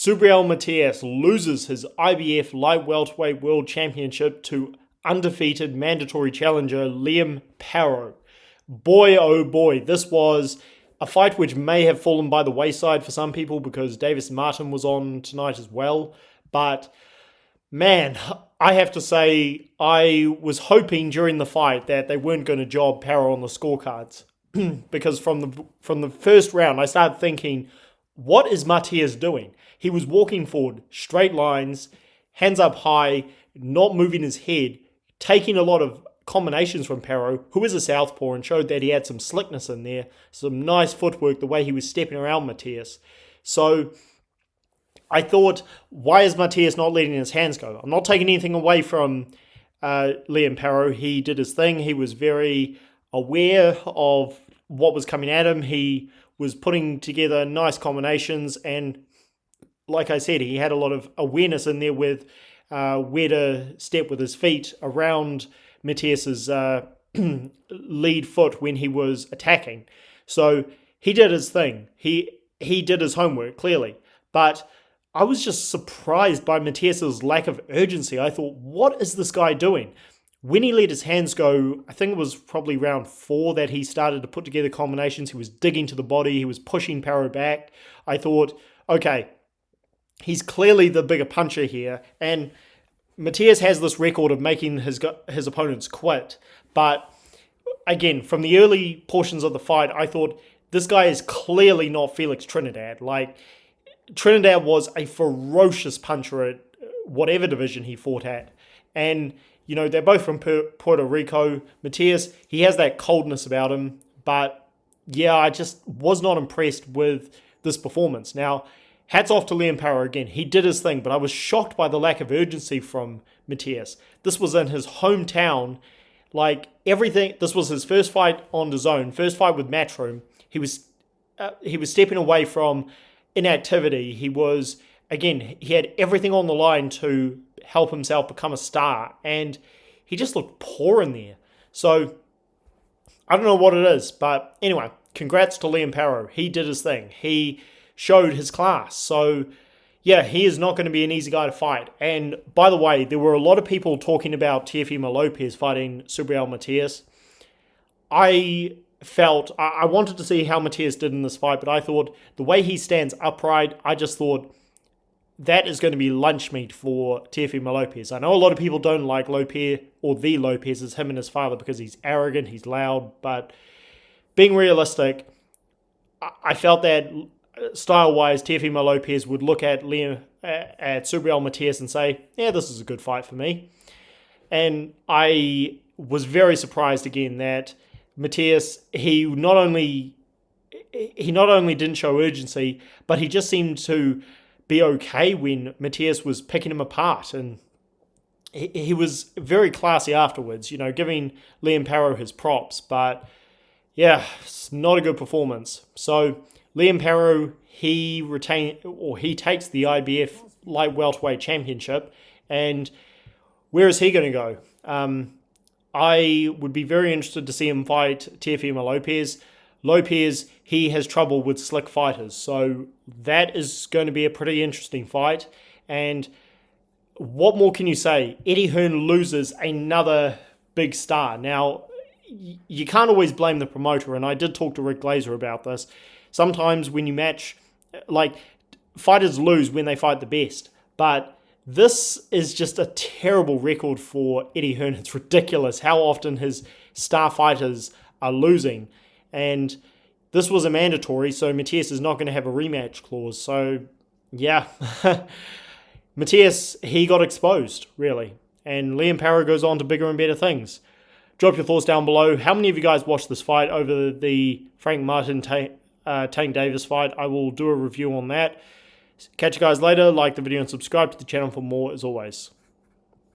Subriel Matias loses his IBF Light Welterweight World Championship to undefeated mandatory challenger Liam Paro. Boy, oh boy, this was a fight which may have fallen by the wayside for some people because Davis Martin was on tonight as well. But man, I have to say, I was hoping during the fight that they weren't going to job Paro on the scorecards. Because from the first round, I started thinking, what is Matias doing? He was walking forward, straight lines, hands up high, not moving his head, taking a lot of combinations from Paro, who is a southpaw, and showed that he had some slickness in there, some nice footwork, the way he was stepping around Matias. So I thought, why is Matias not letting his hands go? I'm not taking anything away from Liam Paro. He did his thing. He was very aware of what was coming at him. He was putting together nice combinations, and like I said, he had a lot of awareness in there with where to step with his feet around Matias's lead foot when he was attacking. So he did his thing. He did his homework, clearly. But I was just surprised by Matias's lack of urgency. I thought, what is this guy doing? When he let his hands go, I think it was probably round 4 that he started to put together combinations. He was digging to the body. He was pushing Paro back. I thought, okay, he's clearly the bigger puncher here. And Matias has this record of making his opponents quit. But again, from the early portions of the fight, I thought, this guy is clearly not Felix Trinidad. Like, Trinidad was a ferocious puncher at whatever division he fought at. And you know, they're both from Puerto Rico. Matias, he has that coldness about him. But, yeah, I just was not impressed with this performance. Now, hats off to Liam Paro again. He did his thing, but I was shocked by the lack of urgency from Matias. This was in his hometown. Like, everything, this was his first fight on DAZN, first fight with Matchroom. He was stepping away from inactivity. He was, again, he had everything on the line to help himself become a star, and he just looked poor in there. So I don't know what it is, but anyway, congrats to Liam Paro. He did his thing. He showed his class. So yeah, he is not going to be an easy guy to fight. And by the way, there were a lot of people talking about Teofimo Lopez fighting Subriel Matias. I wanted to see how Matias did in this fight, but I thought the way he stands upright, I just thought that is going to be lunch meat for Teofimo Lopez. I know a lot of people don't like Lopez, or the Lopez, him and his father, because he's arrogant, he's loud, but being realistic, I felt that style-wise, Teofimo Lopez would look at Subriel Matias and say, yeah, this is a good fight for me. And I was very surprised again that Matias, he not only didn't show urgency, but he just seemed to be okay when Matias was picking him apart, and he was very classy afterwards, you know, giving Liam Paro his props. But yeah, it's not a good performance. So Liam Paro, he takes the IBF Light Welterweight Championship, and where is he going to go? I would be very interested to see him fight Teofimo Lopez. Lopez, he has trouble with slick fighters, so that is going to be a pretty interesting fight. And what more can you say? Eddie Hearn loses another big star. Now, you can't always blame the promoter, and I did talk to Rick Glazer about this. Sometimes when you match, like, fighters lose when they fight the best, but this is just a terrible record for Eddie Hearn. It's ridiculous how often his star fighters are losing. And this was a mandatory, so Matias is not going to have a rematch clause. So, yeah, Matias, he got exposed, really. And Liam Paro goes on to bigger and better things. Drop your thoughts down below. How many of you guys watched this fight over the Frank Martin Tank Davis fight? I will do a review on that. Catch you guys later. Like the video and subscribe to the channel for more, as always.